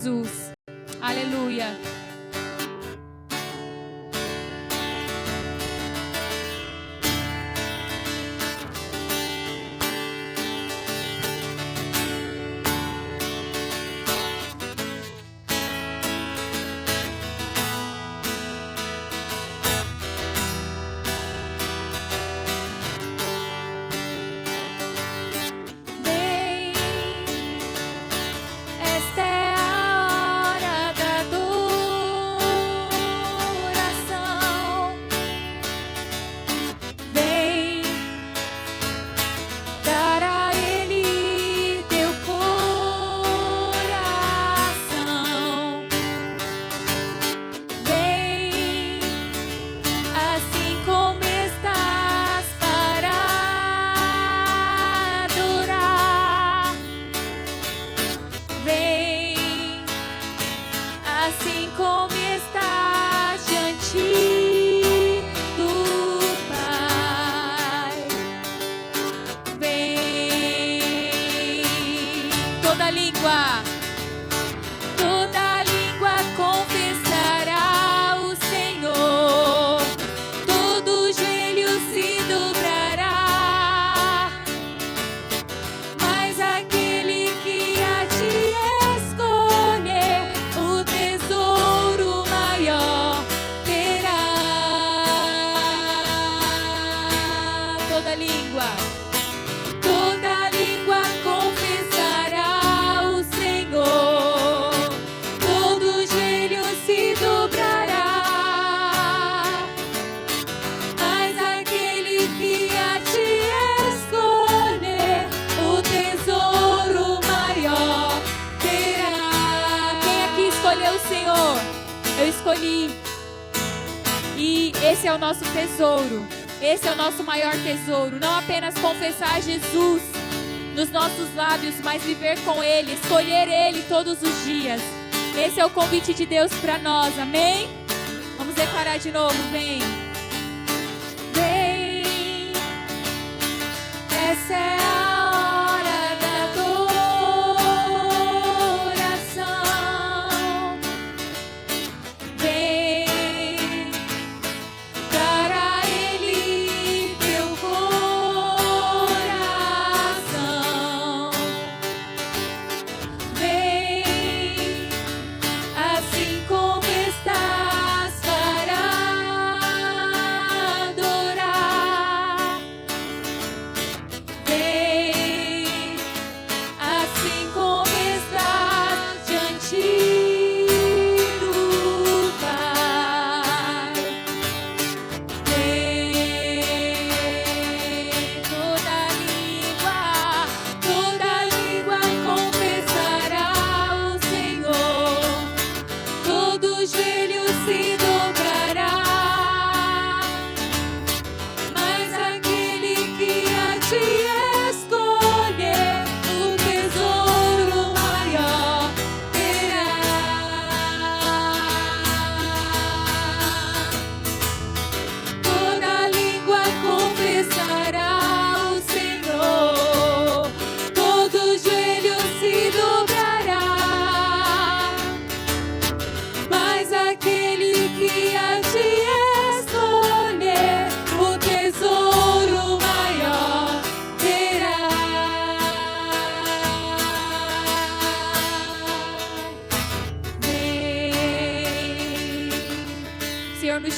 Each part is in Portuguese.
Jesus. Aleluia. Esse é o nosso tesouro, esse é o nosso maior tesouro. Não apenas confessar Jesus nos nossos lábios, mas viver com Ele, escolher Ele todos os dias. Esse é o convite de Deus para nós, amém? Vamos declarar de novo, vem. Vem, essa é a hora da adoração. Vem.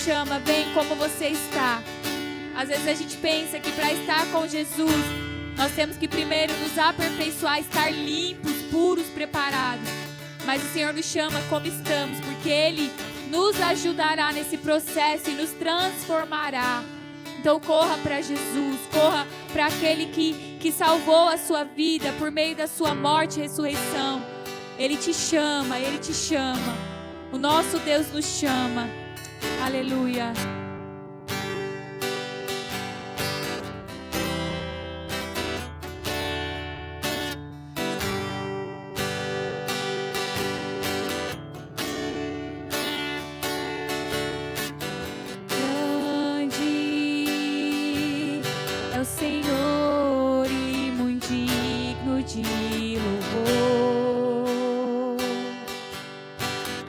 Chama, vem como você está. Às vezes a gente pensa que para estar com Jesus nós temos que primeiro nos aperfeiçoar, estar limpos, puros, preparados. Mas o Senhor nos chama como estamos, porque Ele nos ajudará nesse processo e nos transformará. Então corra para Jesus, corra para aquele que salvou a sua vida por meio da sua morte e ressurreição. Ele te chama, Ele te chama. O nosso Deus nos chama. Aleluia. Grande é o Senhor e muito digno de louvor.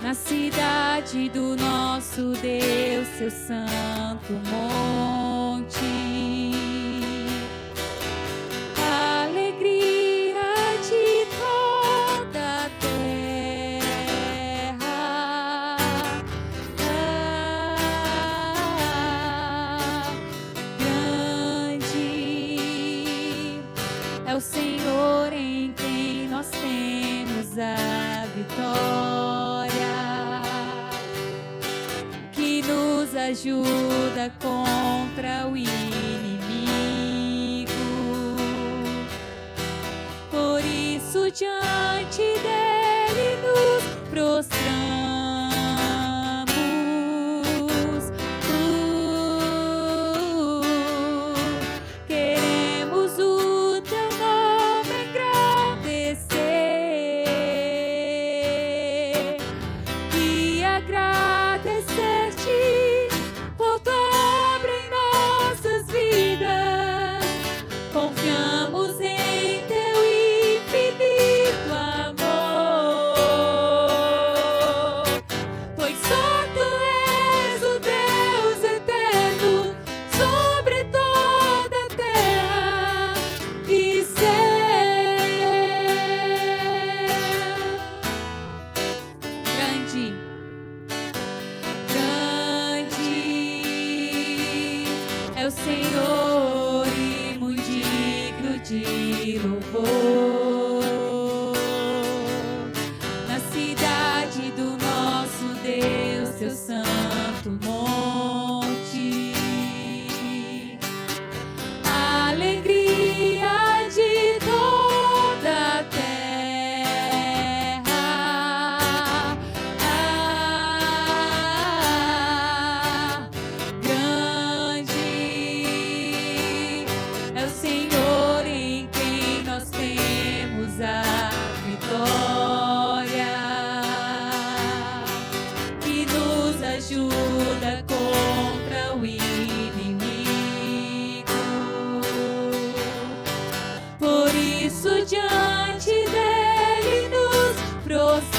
na cidade do nosso Deus, seu santo monte. Alegria de toda a terra, grande é o Senhor em quem nós temos a vitória, que nos ajuda contra o inimigo. Por isso diante dele nos prostramos. Queremos o teu nome engrandecer e agradecer-te por tua obra em nossas vidas. Confiamos em teu infinito amor, pois só tu és o Deus eterno sobre toda a terra e céu. Grande, grande é o Senhor e muito digno de louvor, na cidade do nosso Deus, seu santo monte. Alegria de toda a terra, grande é o Senhor em quem nós temos a vitória, que nos ajuda contra o inimigo. Por isso diante dele nos prostramos.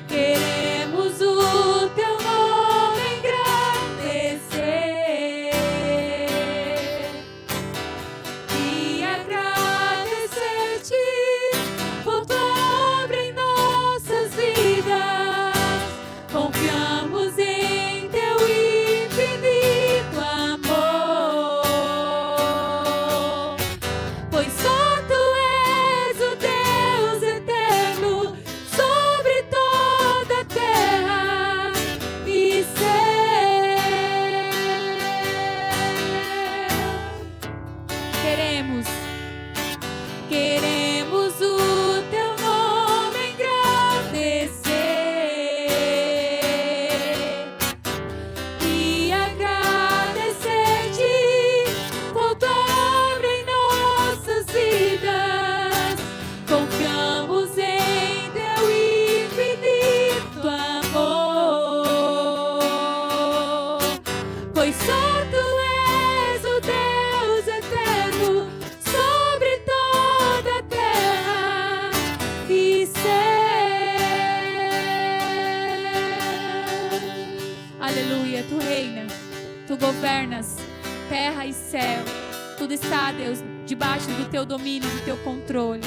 Queremos o teu nome engrandecer e agradecer-te por tua obra em nossas vidas. Confiamos em teu infinito amor, pois só tu és o Deus eterno sobre toda a terra e céu. Queremos o teu nome engrandecer e agradecer-te por tua obra em nossas vidas. Confiamos em teu infinito amor, pois só tu és o Deus eterno sobre toda a terra e céu. Aleluia, tu reina, tu governas terra e céu. Tudo está, Deus, debaixo do teu domínio, do teu controle.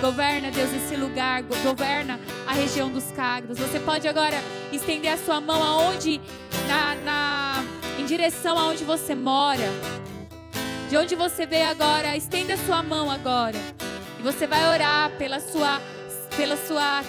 Governa, Deus, esse lugar, governa a região dos Cágados. Você pode agora estender a sua mão aonde, em direção aonde você mora. De onde você veio agora, estenda a sua mão agora. E você vai orar pela sua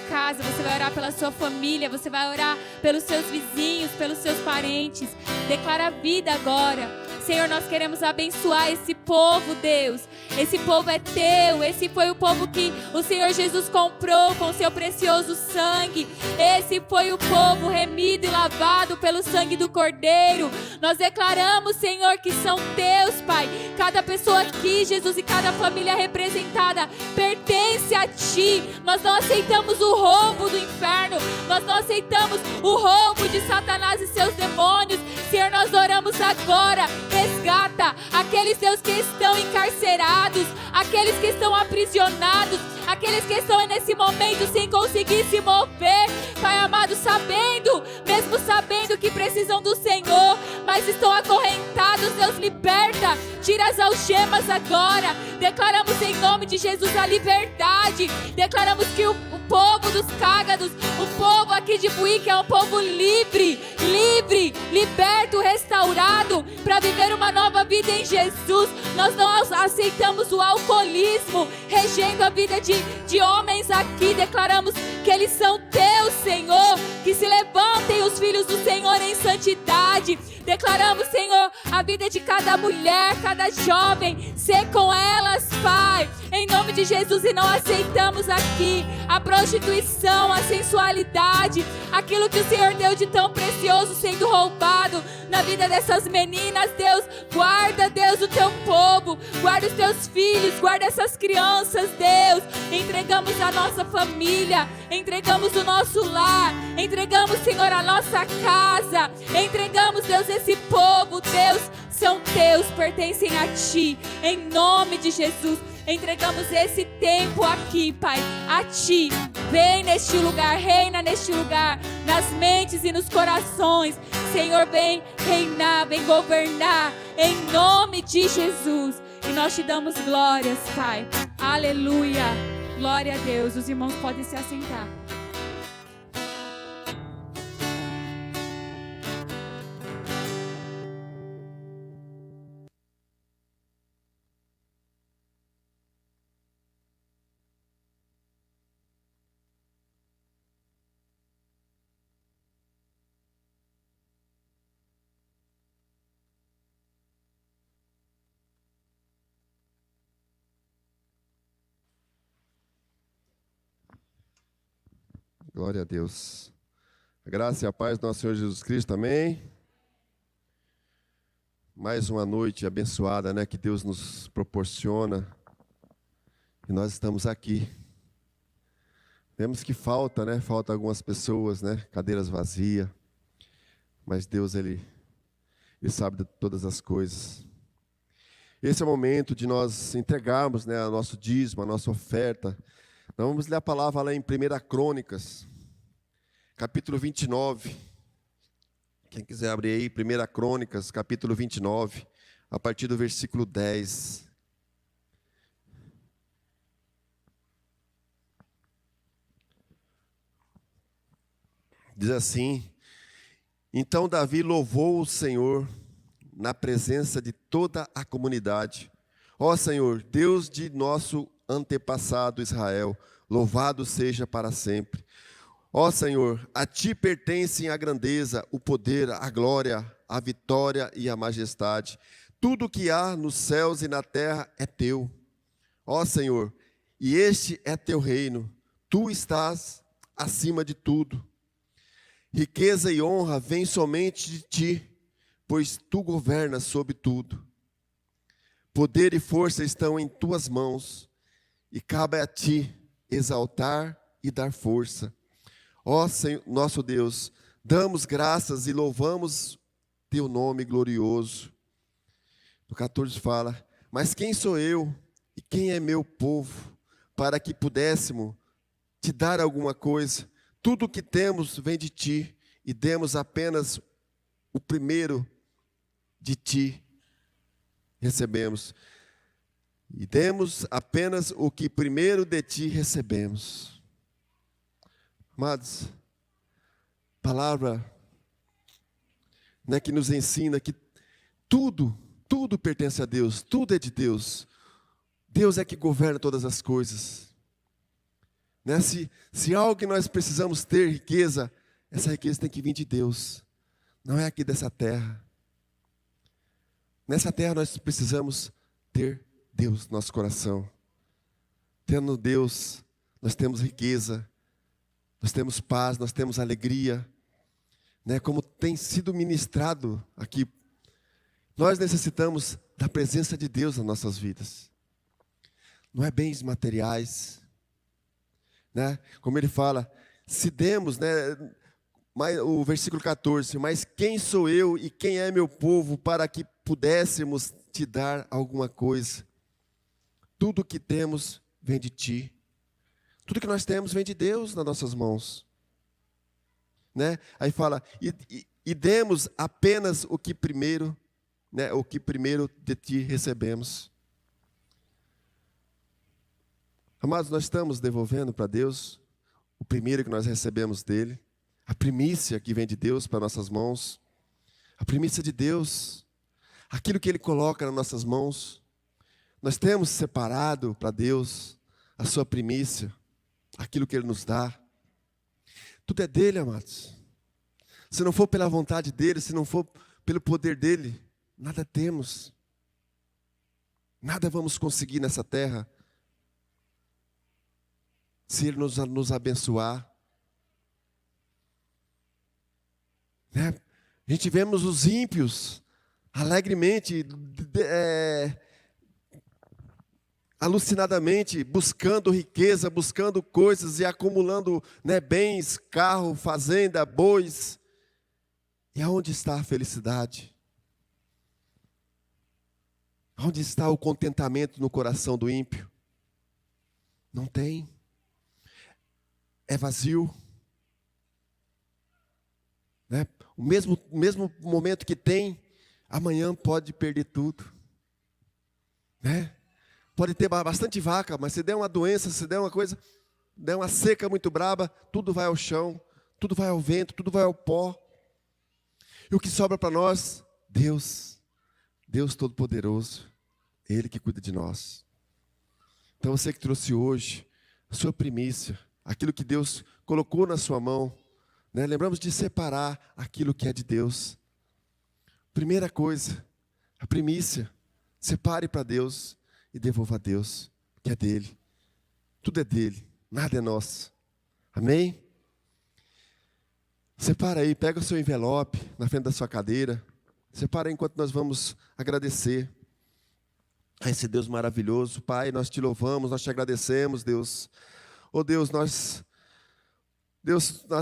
casa, você vai orar pela sua família, você vai orar pelos seus vizinhos, pelos seus parentes. Declara vida agora. Senhor, nós queremos abençoar esse povo, Deus. Esse povo é teu. Esse foi o povo que o Senhor Jesus comprou com seu precioso sangue. Esse foi o povo remido e lavado pelo sangue do Cordeiro. Nós declaramos, Senhor, que são teus, Pai. Cada pessoa aqui, Jesus, e cada família representada pertence a Ti. Nós não aceitamos o roubo do inferno. Nós não aceitamos o roubo de Satanás e seus demônios. Senhor, nós oramos agora, resgata aqueles, Deus, que estão encarcerados, aqueles que estão aprisionados, aqueles que estão nesse momento sem conseguir se mover, Pai amado, mesmo sabendo que precisam do Senhor, mas estão acorrentados. Deus, liberta, tira as algemas agora. Declaramos em nome de Jesus a liberdade. Declaramos que o povo dos Cágados, o povo aqui de Buíque é um povo livre, liberto, restaurado, para viver uma nova vida em Jesus. Nós não aceitamos o alcoolismo regendo a vida de homens aqui. Declaramos que eles são teus, Senhor, que se levantem os filhos do Senhor em santidade. Declaramos, Senhor, a vida de cada mulher, cada jovem, ser com elas, Pai, em nome de Jesus. E não aceitamos aqui a prostituição, a sensualidade, aquilo que o Senhor deu de tão precioso sendo roubado na vida dessas meninas. Deus, guarda, Deus, o teu povo, guarda os teus filhos, guarda essas crianças, Deus. Entregamos a nossa família, entregamos o nosso lar, entregamos, Senhor, a nossa casa, entregamos, Deus, esse povo, Deus, são teus, pertencem a Ti, em nome de Jesus. Entregamos esse tempo aqui, Pai, a Ti. Vem neste lugar, reina neste lugar, nas mentes e nos corações. Senhor, vem reinar, vem governar, em nome de Jesus. E nós Te damos glórias, Pai. Aleluia. Glória a Deus. Os irmãos podem se assentar. Glória a Deus. A graça e a paz do nosso Senhor Jesus Cristo, amém? Mais uma noite abençoada, né, que Deus nos proporciona. E nós estamos aqui. Vemos que falta, né? Falta algumas pessoas, né? Cadeiras vazias. Mas Deus, Ele sabe de todas as coisas. Esse é o momento de nós entregarmos, né, o nosso dízimo, a nossa oferta. Então vamos ler a palavra lá em 1 Crônicas, capítulo 29. Quem quiser abrir aí, 1 Crônicas, capítulo 29, a partir do versículo 10. Diz assim: Então Davi louvou o Senhor na presença de toda a comunidade. Ó Senhor, Deus de nosso antepassado Israel, louvado seja para sempre. Ó Senhor, a Ti pertencem a grandeza, o poder, a glória, a vitória e a majestade. Tudo que há nos céus e na terra é Teu. Ó Senhor, e este é Teu reino. Tu estás acima de tudo. Riqueza e honra vêm somente de Ti, pois Tu governas sobre tudo. Poder e força estão em Tuas mãos, e cabe a Ti exaltar e dar força. Ó Senhor, nosso Deus, damos graças e louvamos Teu nome glorioso. No 14 fala: Mas quem sou eu e quem é meu povo, para que pudéssemos Te dar alguma coisa? Tudo o que temos vem de Ti, e demos apenas o primeiro de Ti recebemos. E demos apenas o que primeiro de Ti recebemos. Amados, palavra, né, que nos ensina que tudo pertence a Deus, tudo é de Deus. Deus é que governa todas as coisas. Né? Se algo que nós precisamos ter, riqueza, essa riqueza tem que vir de Deus. Não é aqui dessa terra. Nessa terra nós precisamos ter Deus no nosso coração. Tendo Deus, nós temos riqueza, nós temos paz, nós temos alegria. Né? Como tem sido ministrado aqui, nós necessitamos da presença de Deus nas nossas vidas. Não é bens materiais. Né? Como ele fala, se demos, né, o versículo 14, mas quem sou eu e quem é meu povo para que pudéssemos te dar alguma coisa? Tudo que temos vem de ti. Tudo que nós temos vem de Deus nas nossas mãos. Né? Aí fala, e demos apenas o que primeiro, né, o que primeiro de ti recebemos. Amados, nós estamos devolvendo para Deus o primeiro que nós recebemos dele, a primícia que vem de Deus para nossas mãos, a primícia de Deus, aquilo que Ele coloca nas nossas mãos. Nós temos separado para Deus a sua primícia, aquilo que Ele nos dá. Tudo é dele, amados. Se não for pela vontade dele, se não for pelo poder dele, nada temos. Nada vamos conseguir nessa terra. Se Ele nos abençoar. Né? A gente vemos os ímpios alegremente, alucinadamente, buscando riqueza, buscando coisas e acumulando, né, bens, carro, fazenda, bois. E aonde está a felicidade? Onde está o contentamento no coração do ímpio? Não tem. É vazio. Né? O mesmo momento que tem, amanhã pode perder tudo. Né? Pode ter bastante vaca, mas se der uma doença, se der uma coisa, der uma seca muito braba, tudo vai ao chão, tudo vai ao vento, tudo vai ao pó. E o que sobra para nós? Deus Todo-Poderoso, Ele que cuida de nós. Então você que trouxe hoje a sua primícia, aquilo que Deus colocou na sua mão, né? Lembramos de separar aquilo que é de Deus. Primeira coisa, a primícia, separe para Deus e devolva a Deus, que é dele. Tudo é dele, nada é nosso. Amém? Separa aí, pega o seu envelope na frente da sua cadeira. Separa aí enquanto nós vamos agradecer a esse Deus maravilhoso. Pai, nós te louvamos, nós te agradecemos, Deus. Oh Deus, nós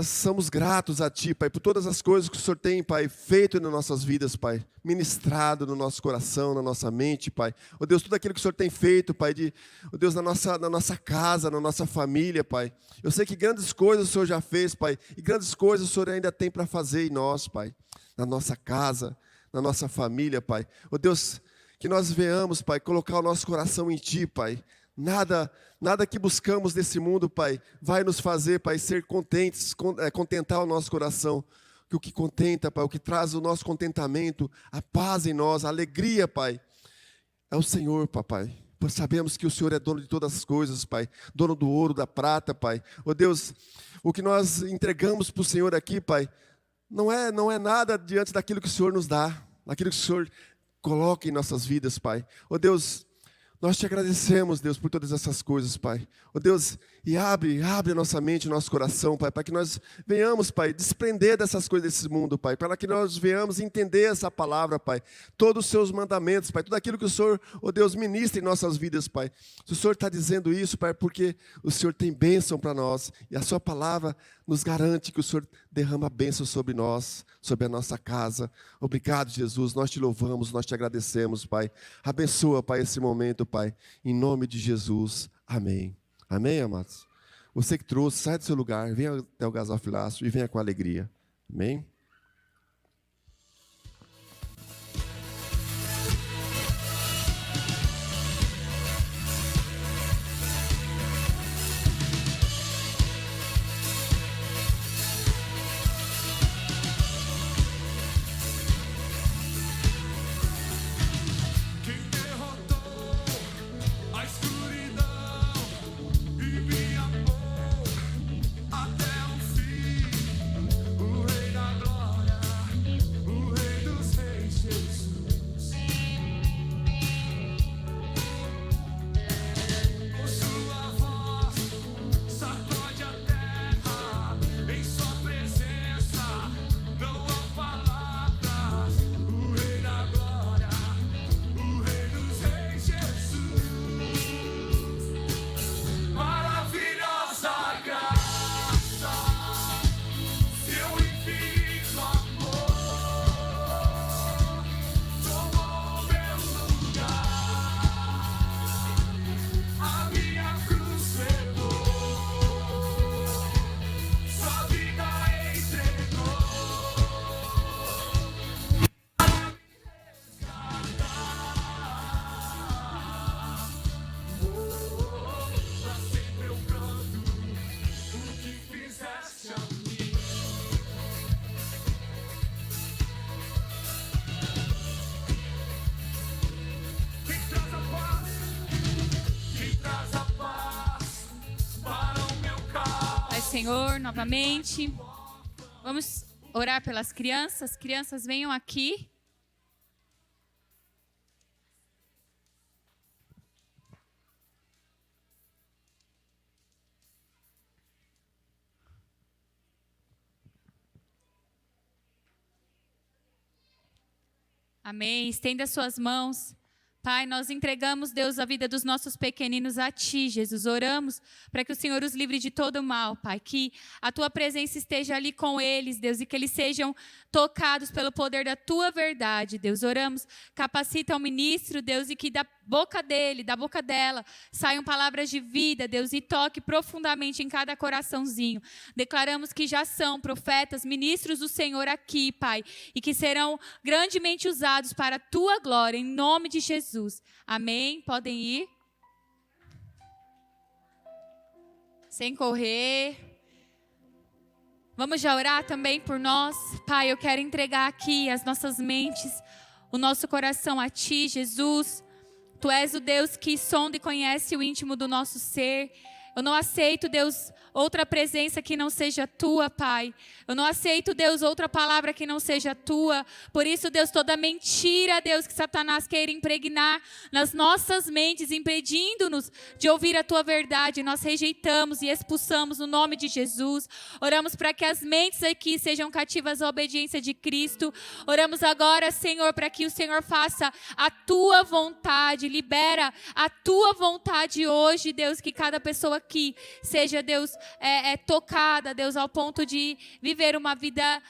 somos gratos a Ti, Pai, por todas as coisas que o Senhor tem, Pai, feito nas nossas vidas, Pai, ministrado no nosso coração, na nossa mente, Pai. Oh Deus, tudo aquilo que o Senhor tem feito, Pai, oh Deus, na nossa casa, na nossa família, Pai. Eu sei que grandes coisas o Senhor já fez, Pai, e grandes coisas o Senhor ainda tem para fazer em nós, Pai, na nossa casa, na nossa família, Pai. Oh Deus, que nós venhamos, Pai, colocar o nosso coração em Ti, Pai. Nada que buscamos nesse mundo, Pai, vai nos fazer, Pai, ser contentes, contentar o nosso coração. Que o que contenta, Pai, o que traz o nosso contentamento, a paz em nós, a alegria, Pai, é o Senhor, Papai. Pois sabemos que o Senhor é dono de todas as coisas, Pai, dono do ouro, da prata, Pai. Oh Deus, o que nós entregamos para o Senhor aqui, Pai, não é nada diante daquilo que o Senhor nos dá, daquilo que o Senhor coloca em nossas vidas, Pai. Oh Deus, nós te agradecemos, Deus, por todas essas coisas, Pai. Oh Deus, e abre a nossa mente, o nosso coração, Pai, para que nós venhamos, Pai, desprender dessas coisas desse mundo, Pai, para que nós venhamos entender essa palavra, Pai, todos os seus mandamentos, Pai, tudo aquilo que o Senhor, oh Deus, ministra em nossas vidas, Pai. Se o Senhor está dizendo isso, Pai, porque o Senhor tem bênção para nós, e a sua palavra nos garante que o Senhor derrama bênção sobre nós, sobre a nossa casa. Obrigado, Jesus, nós te louvamos, nós te agradecemos, Pai. Abençoa, Pai, esse momento, Pai, em nome de Jesus. Amém. Amém, amados? Você que trouxe, sai do seu lugar, venha até o gasofilácio e venha com alegria. Amém? Até o fim, o Rei da Glória. Senhor novamente. Vamos orar pelas crianças. Crianças, venham aqui. Amém. Estenda suas mãos. Pai, nós entregamos, Deus, a vida dos nossos pequeninos a Ti, Jesus. Oramos para que o Senhor os livre de todo mal, Pai. Que a Tua presença esteja ali com eles, Deus, e que eles sejam tocados pelo poder da Tua verdade, Deus. Oramos, capacita o ministro, Deus, e que da boca dele, da boca dela, saiam palavras de vida, Deus, e toque profundamente em cada coraçãozinho. Declaramos que já são profetas, ministros do Senhor aqui, Pai, e que serão grandemente usados para a Tua glória, em nome de Jesus. Amém? Podem ir. Sem correr. Vamos já orar também por nós. Pai, eu quero entregar aqui as nossas mentes, o nosso coração a Ti, Jesus. Tu és o Deus que sonda e conhece o íntimo do nosso ser. Eu não aceito, Deus, outra presença que não seja Tua, Pai. Eu não aceito, Deus, outra palavra que não seja Tua. Por isso, Deus, toda mentira, Deus, que Satanás queira impregnar nas nossas mentes, impedindo-nos de ouvir a Tua verdade, nós rejeitamos e expulsamos no nome de Jesus. Oramos para que as mentes aqui sejam cativas à obediência de Cristo. Oramos agora, Senhor, para que o Senhor faça a Tua vontade, libera a Tua vontade hoje, Deus, que cada pessoa aqui seja, Deus, tocada, Deus, ao ponto de viver uma vida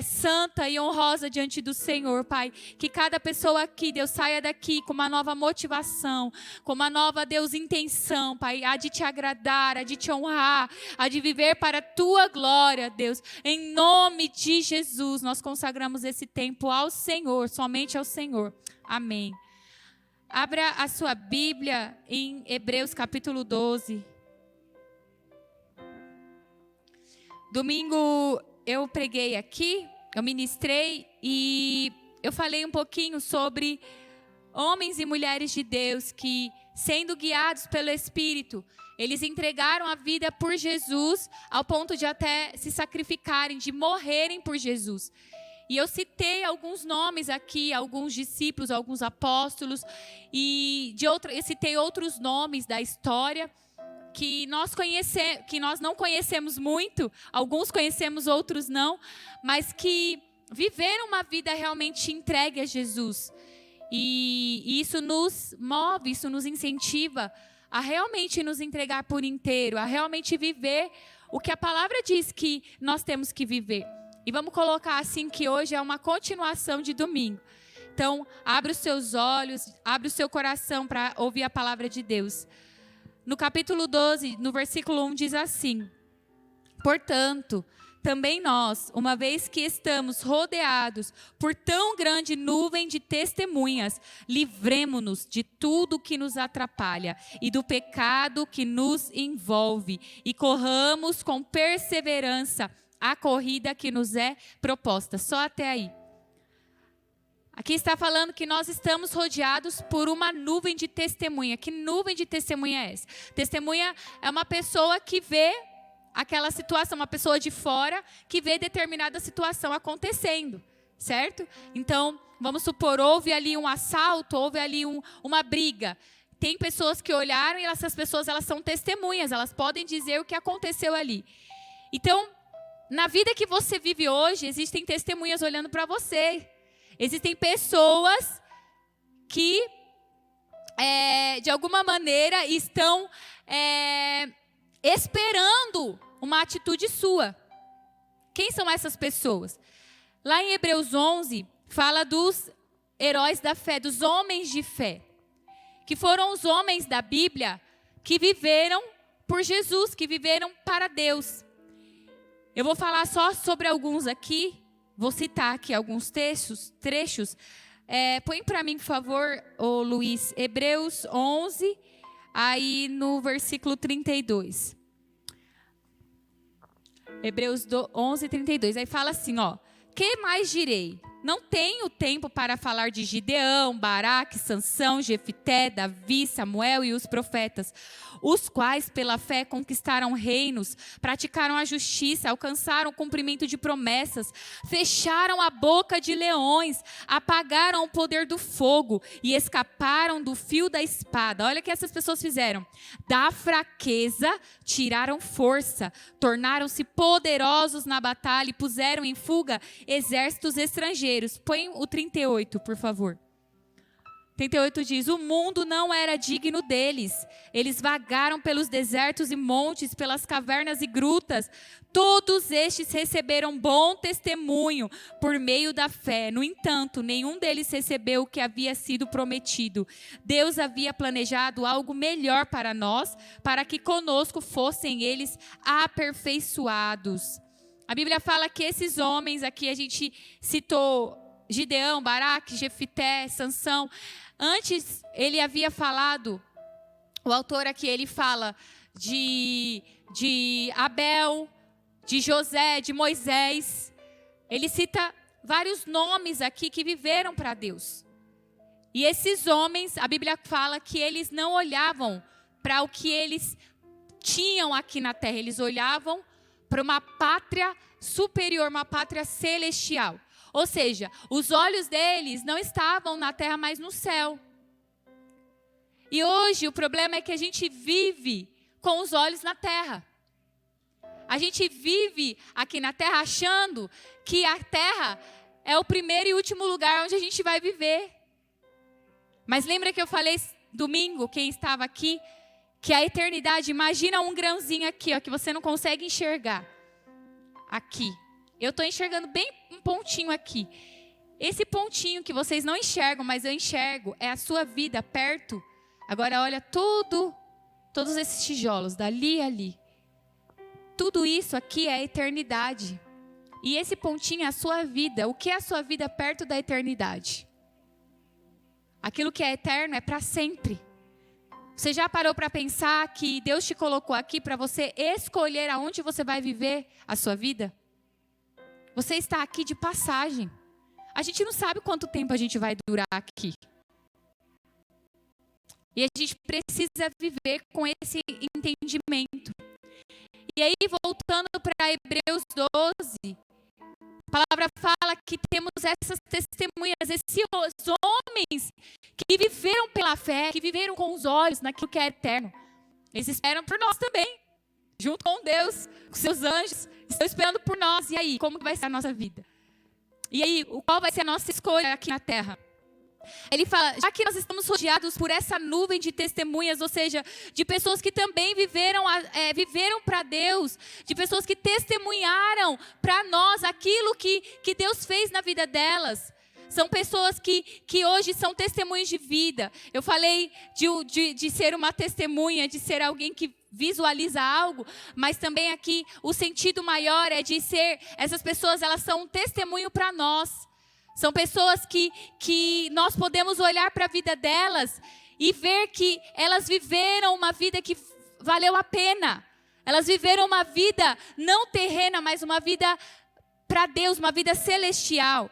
santa e honrosa diante do Senhor, Pai. Que cada pessoa aqui, Deus, saia daqui com uma nova motivação, com uma nova, Deus, intenção, Pai, a de Te agradar, a de Te honrar, a de viver para a Tua glória, Deus. Em nome de Jesus, nós consagramos esse tempo ao Senhor, somente ao Senhor. Amém. Abra a sua Bíblia em Hebreus capítulo 12. Domingo eu preguei aqui, eu ministrei e eu falei um pouquinho sobre homens e mulheres de Deus que, sendo guiados pelo Espírito, eles entregaram a vida por Jesus ao ponto de até se sacrificarem, de morrerem por Jesus. E eu citei alguns nomes aqui, alguns discípulos, alguns apóstolos, e eu citei outros nomes da história que nós não conhecemos muito, alguns conhecemos, outros não, mas que viveram uma vida realmente entregue a Jesus. E isso nos move, isso nos incentiva a realmente nos entregar por inteiro, a realmente viver o que a palavra diz que nós temos que viver. E vamos colocar assim que hoje é uma continuação de domingo. Então, abre os seus olhos, abre o seu coração para ouvir a palavra de Deus. No capítulo 12, no versículo 1, diz assim: portanto, também nós, uma vez que estamos rodeados por tão grande nuvem de testemunhas, livremo-nos de tudo que nos atrapalha e do pecado que nos envolve, e corramos com perseverança a corrida que nos é proposta. Só até aí. Aqui está falando que nós estamos rodeados por uma nuvem de testemunha. Que nuvem de testemunha é essa? Testemunha é uma pessoa que vê aquela situação, uma pessoa de fora que vê determinada situação acontecendo, certo? Então, vamos supor, houve ali um assalto, houve ali uma briga. Tem pessoas que olharam e essas pessoas, elas são testemunhas, elas podem dizer o que aconteceu ali. Então, na vida que você vive hoje, existem testemunhas olhando para você. Existem pessoas que, de alguma maneira, estão esperando uma atitude sua. Quem são essas pessoas? Lá em Hebreus 11, fala dos heróis da fé, dos homens de fé, que foram os homens da Bíblia que viveram por Jesus, que viveram para Deus. Eu vou falar só sobre alguns aqui. Vou citar aqui alguns trechos. Põe para mim, por favor, ô Luiz, Hebreus 11, aí no versículo 32. Hebreus 11, 32. Aí fala assim, ó: que mais direi? não tenho tempo para falar de Gideão, Baraque, Sansão, Jefité, Davi, Samuel e os profetas, os quais pela fé conquistaram reinos, praticaram a justiça, alcançaram o cumprimento de promessas, fecharam a boca de leões, apagaram o poder do fogo e escaparam do fio da espada. Olha o que essas pessoas fizeram. Da fraqueza tiraram força, tornaram-se poderosos na batalha e puseram em fuga exércitos estrangeiros. Põe o 38, por favor. 38 diz: o mundo não era digno deles. Eles vagaram pelos desertos e montes, pelas cavernas e grutas. Todos estes receberam bom testemunho por meio da fé. No entanto, nenhum deles recebeu o que havia sido prometido. Deus havia planejado algo melhor para nós, para que conosco fossem eles aperfeiçoados. A Bíblia fala que esses homens, aqui a gente citou Gideão, Baraque, Jefité, Sansão. Antes ele havia falado, o autor aqui ele fala de Abel, de José, de Moisés. Ele cita vários nomes aqui que viveram para Deus. E esses homens, a Bíblia fala que eles não olhavam para o que eles tinham aqui na terra. Eles olhavam para uma pátria superior, uma pátria celestial. Ou seja, os olhos deles não estavam na terra, mas no céu. E hoje o problema é que a gente vive com os olhos na terra. A gente vive aqui na terra achando que a terra é o primeiro e último lugar onde a gente vai viver. Mas lembra que eu falei domingo, quem estava aqui, que a eternidade, imagina um grãozinho aqui, ó, que você não consegue enxergar. Aqui. Eu estou enxergando bem um pontinho aqui. Esse pontinho que vocês não enxergam, mas eu enxergo, é a sua vida perto. Agora olha todos esses tijolos, dali a ali. Tudo isso aqui é a eternidade. E esse pontinho é a sua vida. O que é a sua vida perto da eternidade? Aquilo que é eterno é para sempre. Você já parou para pensar que Deus te colocou aqui para você escolher aonde você vai viver a sua vida? Você está aqui de passagem. A gente não sabe quanto tempo a gente vai durar aqui. E a gente precisa viver com esse entendimento. E aí, voltando para Hebreus 12, a palavra fala que temos essas testemunhas, esses homens que viveram pela fé, que viveram com os olhos naquilo que é eterno. Eles esperam por nós também, junto com Deus, com seus anjos, estão esperando por nós. E aí, como vai ser a nossa vida? E aí, qual vai ser a nossa escolha aqui na terra? Ele fala, já que nós estamos rodeados por essa nuvem de testemunhas, ou seja, de pessoas que também viveram para Deus, de pessoas que testemunharam para nós aquilo que Deus fez na vida delas. São pessoas que hoje são testemunhos de vida. Eu falei de ser uma testemunha, de ser alguém que visualiza algo, mas também aqui o sentido maior é de ser, essas pessoas elas são um testemunho para nós. São pessoas que nós podemos olhar para a vida delas e ver que elas viveram uma vida que valeu a pena. Elas viveram uma vida não terrena, mas uma vida para Deus, uma vida celestial.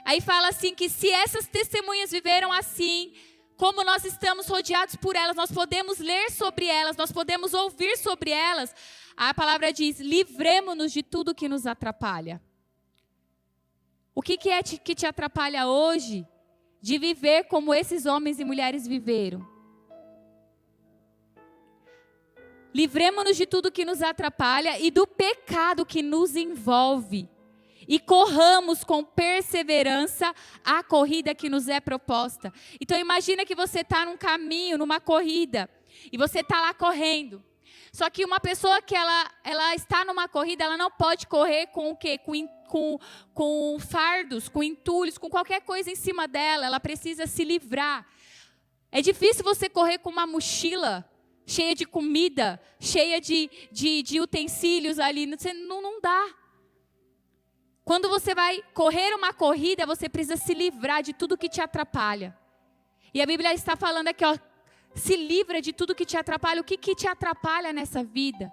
Aí fala assim que se essas testemunhas viveram assim, como nós estamos rodeados por elas, nós podemos ler sobre elas, nós podemos ouvir sobre elas. A palavra diz, livremo-nos de tudo que nos atrapalha. O que é que te atrapalha hoje de viver como esses homens e mulheres viveram? Livremo-nos de tudo que nos atrapalha e do pecado que nos envolve. E corramos com perseverança a corrida que nos é proposta. Então imagina que você está num caminho, numa corrida, e você está lá correndo. Só que uma pessoa que ela está numa corrida, ela não pode correr com o quê? Com fardos, com entulhos, com qualquer coisa em cima dela. Ela precisa se livrar. É difícil você correr com uma mochila cheia de comida, cheia de utensílios ali. Não dá. Quando você vai correr uma corrida, você precisa se livrar de tudo que te atrapalha. E a Bíblia está falando aqui, ó, se livra de tudo que te atrapalha. O que te atrapalha nessa vida?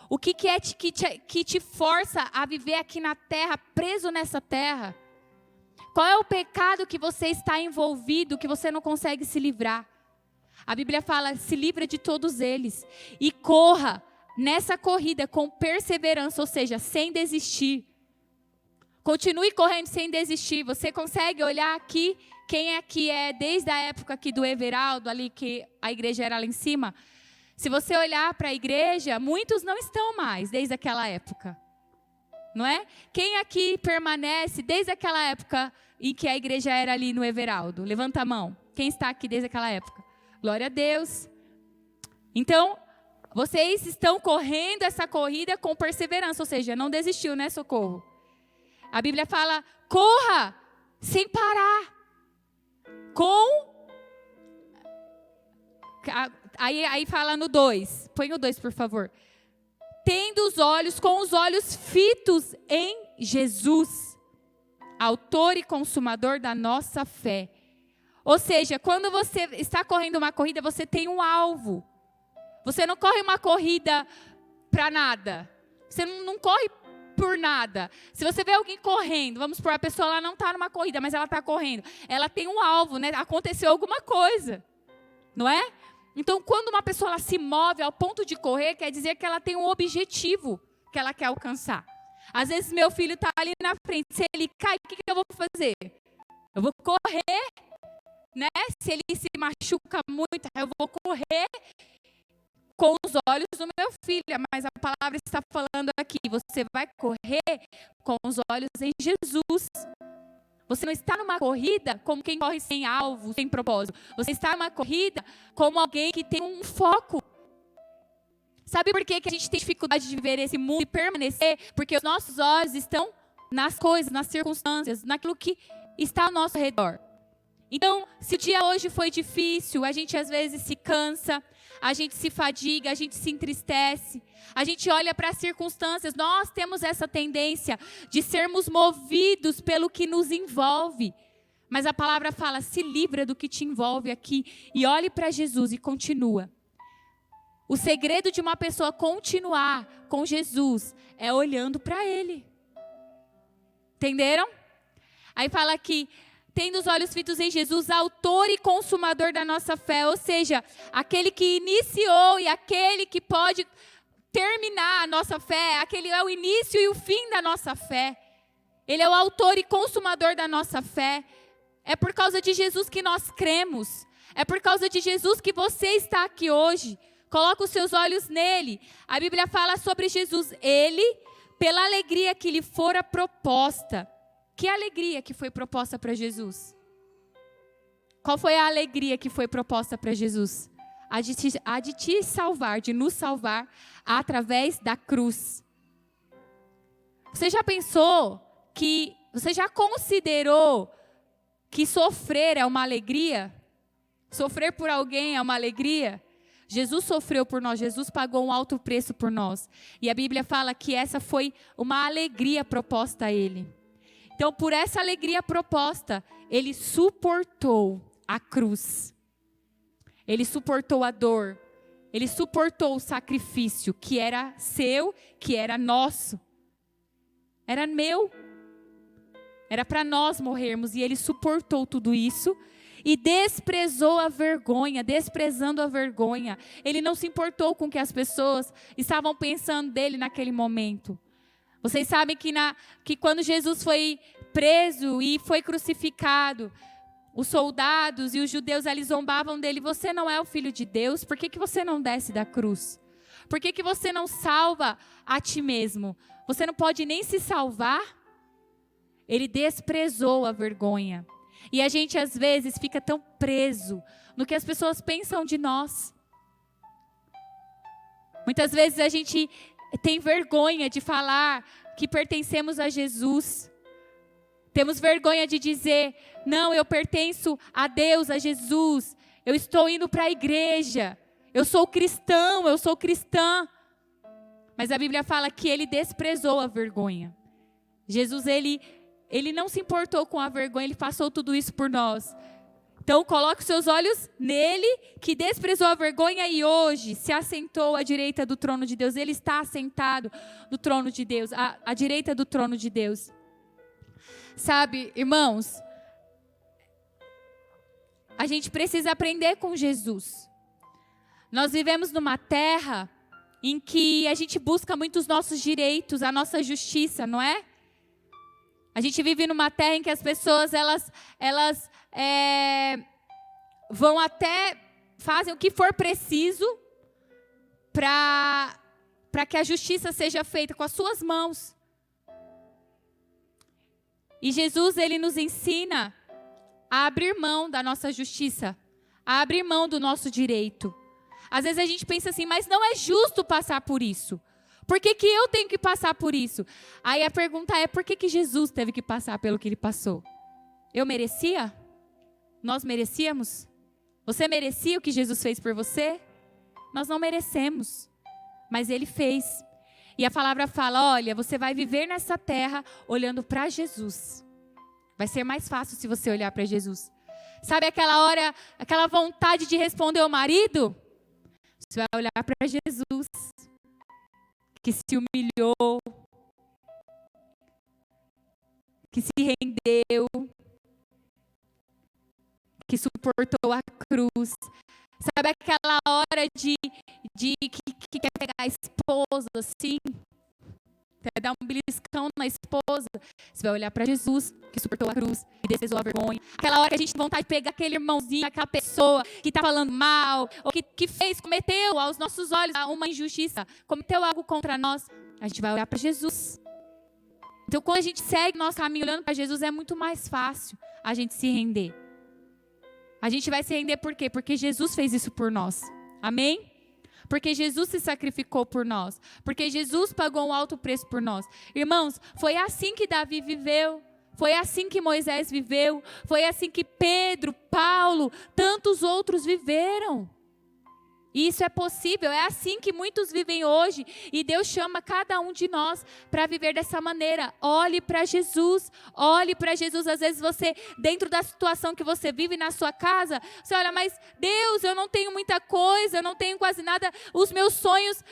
O que te força a viver aqui na terra, preso nessa terra? Qual é o pecado que você está envolvido, que você não consegue se livrar? A Bíblia fala, se livra de todos eles e corra nessa corrida com perseverança, ou seja, sem desistir. Continue correndo sem desistir. Você consegue olhar aqui, quem aqui é desde a época aqui do Everaldo, ali que a igreja era lá em cima. Se você olhar para a igreja, muitos não estão mais desde aquela época. Não é? Quem aqui permanece desde aquela época em que a igreja era ali no Everaldo? Levanta a mão. Quem está aqui desde aquela época? Glória a Deus. Então, vocês estão correndo essa corrida com perseverança, ou seja, não desistiu, né, Socorro? A Bíblia fala, corra sem parar. Aí fala no 2. Põe o 2, por favor. Tendo com os olhos fitos em Jesus, autor e consumador da nossa fé. Ou seja, quando você está correndo uma corrida, você tem um alvo. Você não corre uma corrida para nada. Você não corre por nada. Se você vê alguém correndo, vamos supor, a pessoa ela não está numa corrida, mas ela está correndo. Ela tem um alvo, né? Aconteceu alguma coisa, não é? Então, quando uma pessoa ela se move ao ponto de correr, quer dizer que ela tem um objetivo que ela quer alcançar. Às vezes, meu filho está ali na frente. Se ele cai, o que eu vou fazer? Eu vou correr, né? Se ele se machuca muito, eu vou correr com os olhos do meu filho. Mas a palavra está falando aqui. Você vai correr com os olhos em Jesus. Você não está numa corrida como quem corre sem alvo, sem propósito. Você está numa corrida como alguém que tem um foco. Sabe por que a gente tem dificuldade de ver esse mundo e permanecer? Porque os nossos olhos estão nas coisas, nas circunstâncias, naquilo que está ao nosso redor. Então, se o dia hoje foi difícil, a gente às vezes se cansa, a gente se fadiga, a gente se entristece, a gente olha para as circunstâncias. Nós temos essa tendência de sermos movidos pelo que nos envolve. Mas a palavra fala, se livra do que te envolve aqui e olhe para Jesus e continua. O segredo de uma pessoa continuar com Jesus é olhando para Ele. Entenderam? Aí fala aqui, tendo os olhos fitos em Jesus, autor e consumador da nossa fé. Ou seja, aquele que iniciou e aquele que pode terminar a nossa fé. Aquele é o início e o fim da nossa fé. Ele é o autor e consumador da nossa fé. É por causa de Jesus que nós cremos. É por causa de Jesus que você está aqui hoje. Coloca os seus olhos nele. A Bíblia fala sobre Jesus. Ele, pela alegria que lhe fora proposta. Que alegria que foi proposta para Jesus? Qual foi a alegria que foi proposta para Jesus? A de te salvar, de nos salvar através da cruz. Você já pensou você já considerou que sofrer é uma alegria? Sofrer por alguém é uma alegria? Jesus sofreu por nós, Jesus pagou um alto preço por nós. E a Bíblia fala que essa foi uma alegria proposta a Ele. Então, por essa alegria proposta, Ele suportou a cruz. Ele suportou a dor. Ele suportou o sacrifício que era seu, que era nosso. Era meu. Era para nós morrermos. E Ele suportou tudo isso. E desprezou a vergonha, desprezando a vergonha. Ele não se importou com o que as pessoas estavam pensando dele naquele momento. Vocês sabem que quando Jesus foi preso e foi crucificado, os soldados e os judeus ali zombavam dele. Você não é o filho de Deus? Por que você não desce da cruz? Por que você não salva a ti mesmo? Você não pode nem se salvar? Ele desprezou a vergonha. E a gente às vezes fica tão preso no que as pessoas pensam de nós. Muitas vezes a gente tem vergonha de falar que pertencemos a Jesus. Temos vergonha de dizer, não, eu pertenço a Deus, a Jesus. Eu estou indo para a igreja. Eu sou cristão, eu sou cristã. Mas a Bíblia fala que Ele desprezou a vergonha. Jesus, Ele não se importou com a vergonha, Ele passou tudo isso por nós. Então, coloque os seus olhos nele, que desprezou a vergonha e hoje se assentou à direita do trono de Deus. Ele está assentado no trono de Deus, à direita do trono de Deus. Sabe, irmãos, a gente precisa aprender com Jesus. Nós vivemos numa terra em que a gente busca muito os nossos direitos, a nossa justiça, não é? A gente vive numa terra em que as pessoas, elas vão até, fazem o que for preciso para que a justiça seja feita com as suas mãos. E Jesus, ele nos ensina a abrir mão da nossa justiça, a abrir mão do nosso direito. Às vezes a gente pensa assim, mas não é justo passar por isso. Por que eu tenho que passar por isso? Aí a pergunta é, por que Jesus teve que passar pelo que ele passou? Eu merecia? Nós merecíamos? Você merecia o que Jesus fez por você? Nós não merecemos, mas ele fez. E a palavra fala, olha, você vai viver nessa terra olhando para Jesus. Vai ser mais fácil se você olhar para Jesus. Sabe aquela hora, aquela vontade de responder ao marido? Você vai olhar para Jesus, que se humilhou, que se rendeu, que suportou a cruz. Sabe aquela hora de que quer pegar a esposa assim, quer dar um beliscão na esposa? Você vai olhar para Jesus, que suportou a cruz e desprezou a vergonha. Aquela hora que a gente tem vontade de pegar aquele irmãozinho, aquela pessoa que está falando mal, ou que cometeu aos nossos olhos uma injustiça, cometeu algo contra nós, a gente vai olhar para Jesus. Então, quando a gente segue o nosso caminho olhando para Jesus, é muito mais fácil a gente se render. A gente vai se render por quê? Porque Jesus fez isso por nós. Amém? Porque Jesus se sacrificou por nós. Porque Jesus pagou um alto preço por nós. Irmãos, foi assim que Davi viveu. Foi assim que Moisés viveu. Foi assim que Pedro, Paulo, tantos outros viveram. E isso é possível, é assim que muitos vivem hoje. E Deus chama cada um de nós para viver dessa maneira. Olhe para Jesus, olhe para Jesus. Às vezes você, dentro da situação que você vive na sua casa, você olha, mas Deus, eu não tenho muita coisa, eu não tenho quase nada, os meus sonhos,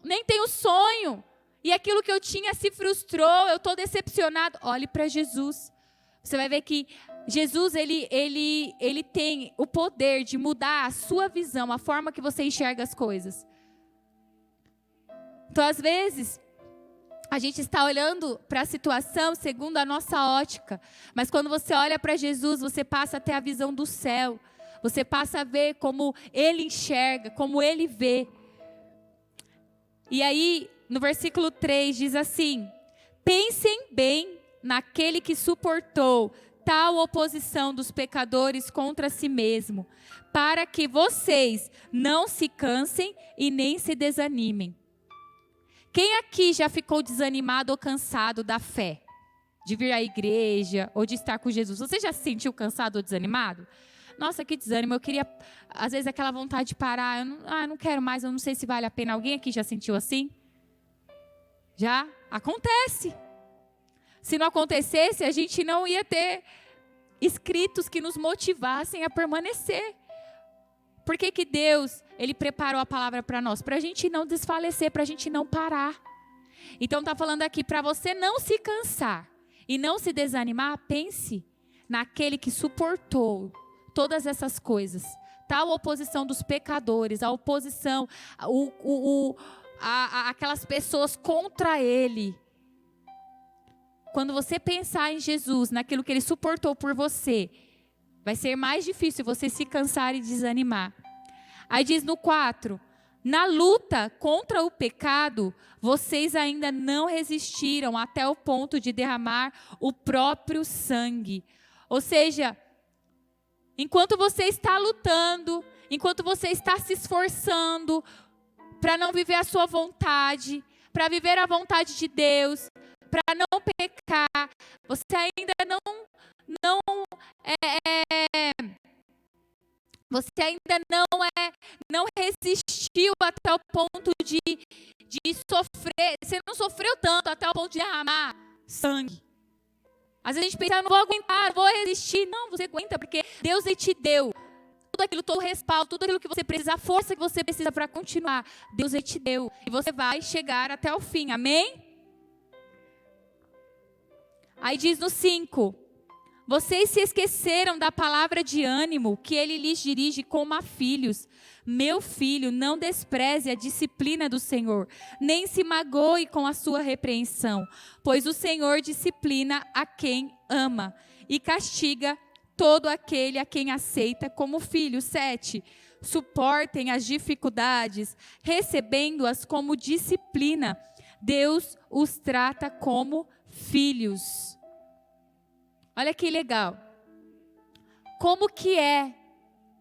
nem tenho sonho. E aquilo que eu tinha se frustrou, eu estou decepcionado. Olhe para Jesus. Você vai ver que Jesus, ele tem o poder de mudar a sua visão, a forma que você enxerga as coisas. Então, às vezes, a gente está olhando para a situação segundo a nossa ótica. Mas quando você olha para Jesus, você passa a ter a visão do céu. Você passa a ver como Ele enxerga, como Ele vê. E aí, no versículo 3, diz assim: pensem bem naquele que suportou tal oposição dos pecadores contra si mesmo, para que vocês não se cansem e nem se desanimem. Quem aqui já ficou desanimado ou cansado da fé? De vir à igreja ou de estar com Jesus? Você já se sentiu cansado ou desanimado? Nossa, que desânimo, eu queria, às vezes, aquela vontade de parar. Eu não quero mais, eu não sei se vale a pena. Alguém aqui já sentiu assim? Já? Acontece. Se não acontecesse, a gente não ia ter escritos que nos motivassem a permanecer. Por que que Deus, Ele preparou a palavra para nós? Para a gente não desfalecer, para a gente não parar. Então está falando aqui, para você não se cansar e não se desanimar, pense naquele que suportou todas essas coisas. Tal oposição dos pecadores, a oposição, aquelas pessoas contra Ele. Quando você pensar em Jesus, naquilo que Ele suportou por você, vai ser mais difícil você se cansar e desanimar. Aí diz no 4, na luta contra o pecado, vocês ainda não resistiram até o ponto de derramar o próprio sangue. Ou seja, enquanto você está lutando, enquanto você está se esforçando para não viver a sua vontade, para viver a vontade de Deus, para não pecar, você ainda não resistiu até o ponto de sofrer. Você não sofreu tanto até o ponto de derramar sangue. Às vezes a gente pensa, eu não vou aguentar, não vou resistir. Não, você aguenta, porque Deus te deu tudo aquilo, todo o respaldo, tudo aquilo que você precisa, a força que você precisa para continuar. Deus te deu. E você vai chegar até o fim, amém? Aí diz no 5, Vocês se esqueceram da palavra de ânimo que ele lhes dirige como a filhos. Meu filho, não despreze a disciplina do Senhor, nem se magoe com a sua repreensão, pois o Senhor disciplina a quem ama e castiga todo aquele a quem aceita como filho. 7. Suportem as dificuldades, recebendo-as como disciplina. Deus os trata como filhos. Olha que legal. Como que é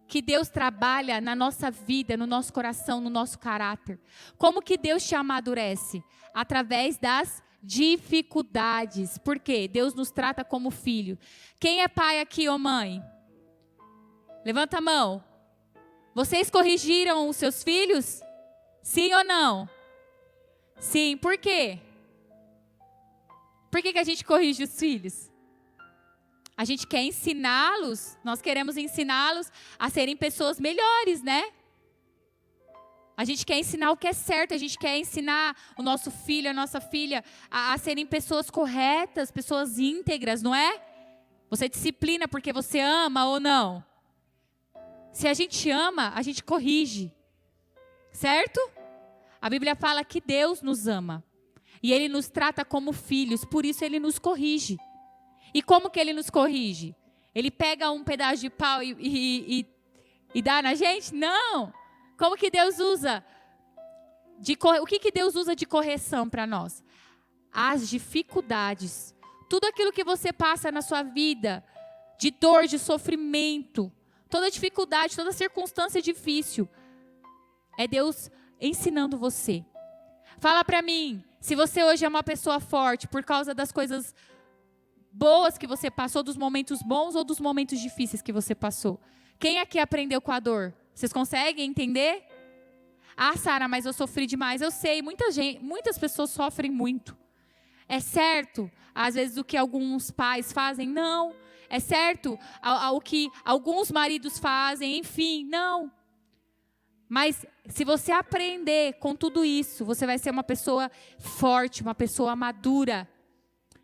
que Deus trabalha na nossa vida, no nosso coração, no nosso caráter? Como que Deus te amadurece? Através das dificuldades. Por quê? Deus nos trata como filho. Quem é pai aqui ou mãe? Levanta a mão. Vocês corrigiram os seus filhos? Sim ou não? Sim. Por quê? Por que a gente corrige os filhos? A gente quer ensiná-los, nós queremos ensiná-los a serem pessoas melhores, né? A gente quer ensinar o que é certo, a gente quer ensinar o nosso filho, a nossa filha a serem pessoas corretas, pessoas íntegras, não é? Você disciplina porque você ama ou não? Se a gente ama, a gente corrige, certo? A Bíblia fala que Deus nos ama e Ele nos trata como filhos, por isso Ele nos corrige. E como que Ele nos corrige? Ele pega um pedaço de pau e dá na gente? Não! Como que Deus usa? O que Deus usa de correção para nós? As dificuldades. Tudo aquilo que você passa na sua vida, de dor, de sofrimento, toda dificuldade, toda circunstância difícil, é Deus ensinando você. Fala para mim, se você hoje é uma pessoa forte por causa das coisas boas que você passou, dos momentos bons ou dos momentos difíceis que você passou. Quem aqui aprendeu com a dor? Vocês conseguem entender? Ah, Sara, mas eu sofri demais. Eu sei, muitas pessoas sofrem muito. É certo, às vezes, o que alguns pais fazem? Não. É certo o que alguns maridos fazem? Enfim, não. Mas se você aprender com tudo isso, você vai ser uma pessoa forte, uma pessoa madura.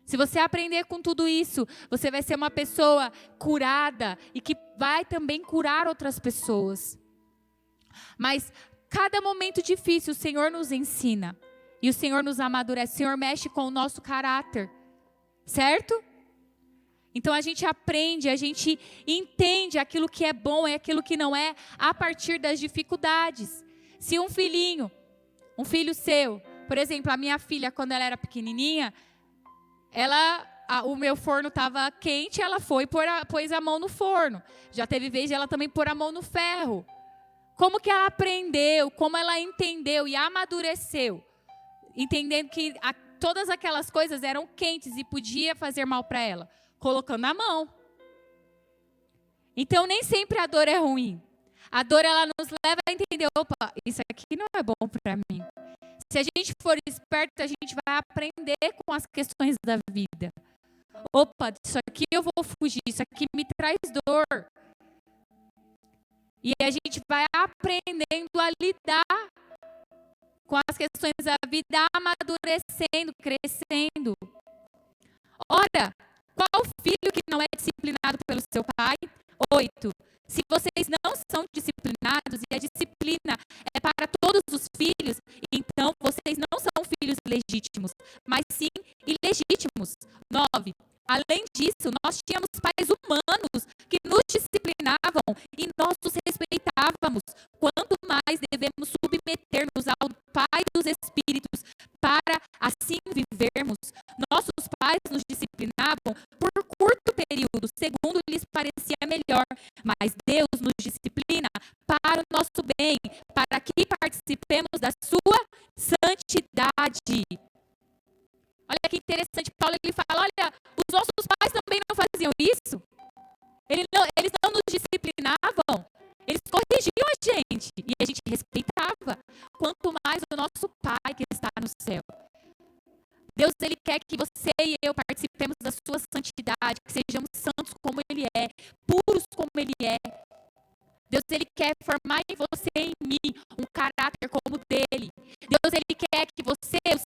Se você aprender com tudo isso, você vai ser uma pessoa curada e que vai também curar outras pessoas. Mas cada momento difícil o Senhor nos ensina. E o Senhor nos amadurece. O Senhor mexe com o nosso caráter. Certo? Então a gente aprende, a gente entende aquilo que é bom e aquilo que não é a partir das dificuldades. Se um filho seu, por exemplo, a minha filha, quando ela era pequenininha, o meu forno estava quente, ela pôs a mão no forno. Já teve vez de ela também pôr a mão no ferro. Como que ela aprendeu, como ela entendeu e amadureceu, entendendo que todas aquelas coisas eram quentes e podia fazer mal para ela, colocando a mão. Então nem sempre a dor é ruim. A dor ela nos leva a entender, opa, isso aqui não é bom para mim. Se a gente for esperto, a gente vai aprender com as questões da vida. Opa, isso aqui eu vou fugir, isso aqui me traz dor. E a gente vai aprendendo a lidar com as questões da vida, amadurecendo, crescendo. Ora, qual filho que não é disciplinado pelo seu pai? 8. Se vocês não são disciplinados e a disciplina é para todos os filhos, então vocês não são filhos legítimos, mas sim ilegítimos. 9. Além disso, nós tínhamos pais humanos que nos disciplinavam e nós os respeitávamos. Quanto mais devemos submeter-nos ao Pai dos Espíritos para assim vivermos. Nossos pais nos disciplinavam por curto período, segundo lhes parecia melhor, mas Deus nos disciplina para o nosso bem, para que participemos da sua santidade. Olha que interessante, Paulo ele fala, olha, os nossos pais também não faziam isso. Eles não nos disciplinavam, eles corrigiam a gente e a gente respeitava. Quanto mais o nosso Pai que está no céu. Deus ele quer que você e eu participemos da sua santidade, que sejamos santos como Ele é, puros como Ele é. Deus ele quer formar em você e em mim um caráter como o dele. Deus ele quer que o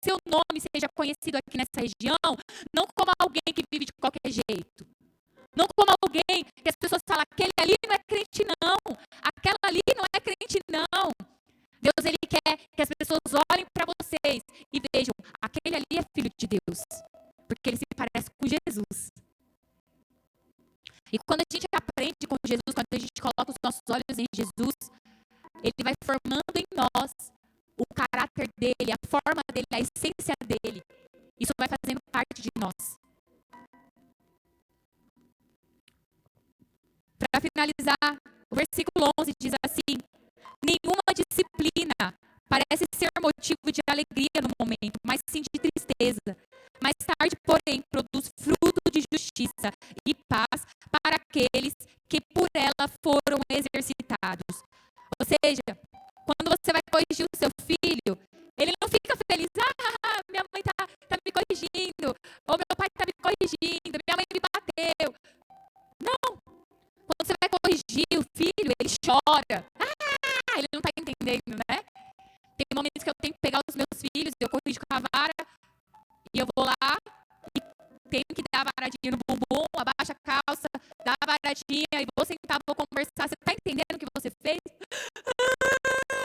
seu nome seja conhecido aqui nessa região, não como alguém que vive de qualquer jeito. Não como alguém que as pessoas falam, aquele ali não é crente não, aquela ali não é crente não. Deus, ele quer que as pessoas olhem para vocês e vejam, aquele ali é filho de Deus, porque ele se parece com Jesus. E quando a gente aprende com Jesus, quando a gente coloca os nossos olhos em Jesus, ele vai formando em nós o caráter dele, a forma dele, a essência dele. Isso vai fazendo parte de nós. Para finalizar, o versículo 11 diz assim: nenhuma disciplina parece ser motivo de alegria no momento, mas sim de tristeza. Mais tarde, porém, produz fruto de justiça e paz para aqueles que por ela foram exercitados. Ou seja, quando você vai corrigir o seu filho, ele não fica feliz. Ah, minha mãe tá me corrigindo. Ou meu pai tá me corrigindo. Minha mãe me bateu. Não. Quando você vai corrigir o filho, ele chora. Ah, ele não tá entendendo, né? Tem momentos que eu tenho que pegar os meus filhos, eu corrijo com a vara, e eu vou lá e tenho que dar a varadinha no bumbum, abaixa a calça, dá a varadinha, e vou sentar, vou conversar. Você tá entendendo o que você fez?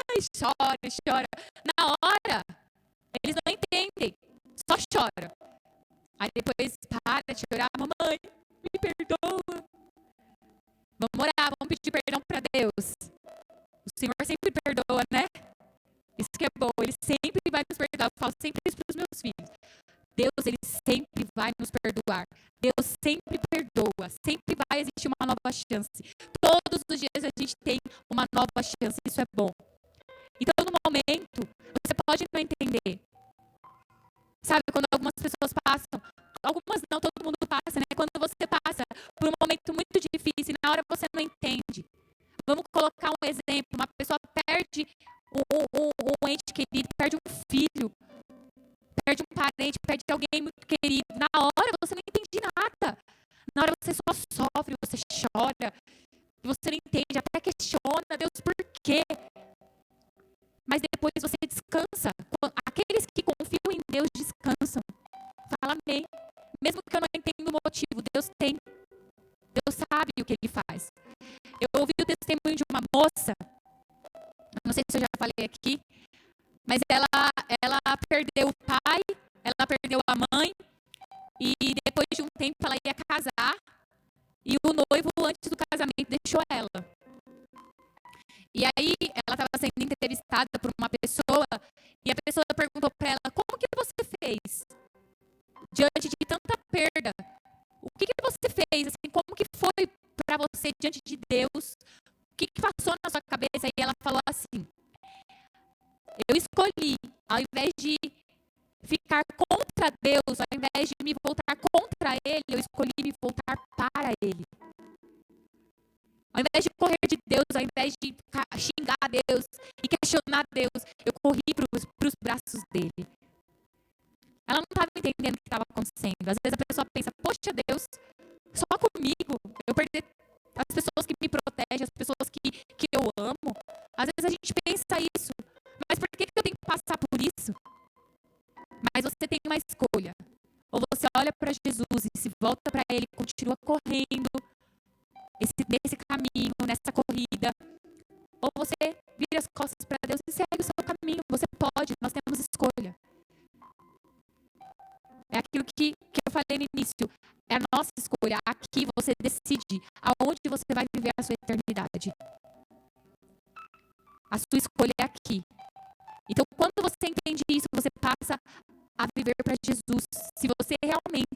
Ai, chora. Na hora, eles não entendem, só chora. Aí depois para de chorar, mamãe, me perdoa. Vamos orar, vamos pedir perdão para Deus. O Senhor sempre perdoa, né? Isso que é bom, Ele sempre vai nos perdoar. Eu falo sempre isso para os meus filhos. Deus, Ele sempre vai nos perdoar. Deus sempre perdoa. Sempre vai existir uma nova chance. Todos os dias a gente tem uma nova chance. Isso é bom. Então, no momento, você pode não entender. Sabe, quando algumas pessoas passam, algumas não, todo mundo passa, né? Quando você passa por um momento muito difícil e na hora você não entende. Vamos colocar um exemplo. Uma pessoa perde um ente querido, perde um filho, perde um parente, perde alguém muito querido. Na hora você não entende nada. Na hora você só sofre, você chora, você não entende, até questiona, Deus, por quê? Mas depois você descansa. Aqueles que confiam em Deus descansam. Fala amém. Mesmo que eu não entenda o motivo, Deus tem. Deus sabe o que Ele faz. Eu ouvi o testemunho de uma moça, não sei se eu já falei aqui, mas ela perdeu o pai, ela perdeu a mãe, e depois de um tempo ela ia casar, e o noivo, antes do casamento, deixou ela. E aí ela estava sendo entrevistada por uma pessoa, e a pessoa perguntou para ela, como que você fez? Diante de tanta perda, o que você fez? Assim, como que foi para você diante de Deus? O que passou na sua cabeça? E ela falou assim, eu escolhi, ao invés de ficar contra Deus, ao invés de me voltar contra Ele, eu escolhi me voltar para Ele. Ao invés de correr de Deus, ao invés de xingar a Deus e questionar Deus, eu corri para os braços dele. Ela não estava entendendo o que estava acontecendo. Às vezes a pessoa pensa, poxa Deus, só comigo, eu perdi as pessoas que me protegem, as pessoas que eu amo. Às vezes a gente pensa isso, mas por que eu tenho que passar por isso? Mas você tem uma escolha. Ou você olha para Jesus e se volta para Ele e continua correndo nesse caminho, nessa corrida. Ou você vira as costas para Deus e segue o seu caminho. Você pode, nós temos escolha. É aquilo que eu falei no início. É a nossa escolha. Aqui você decide aonde você vai viver a sua eternidade. A sua escolha é aqui. Então, quando você entende isso, você passa a viver para Jesus. Se você realmente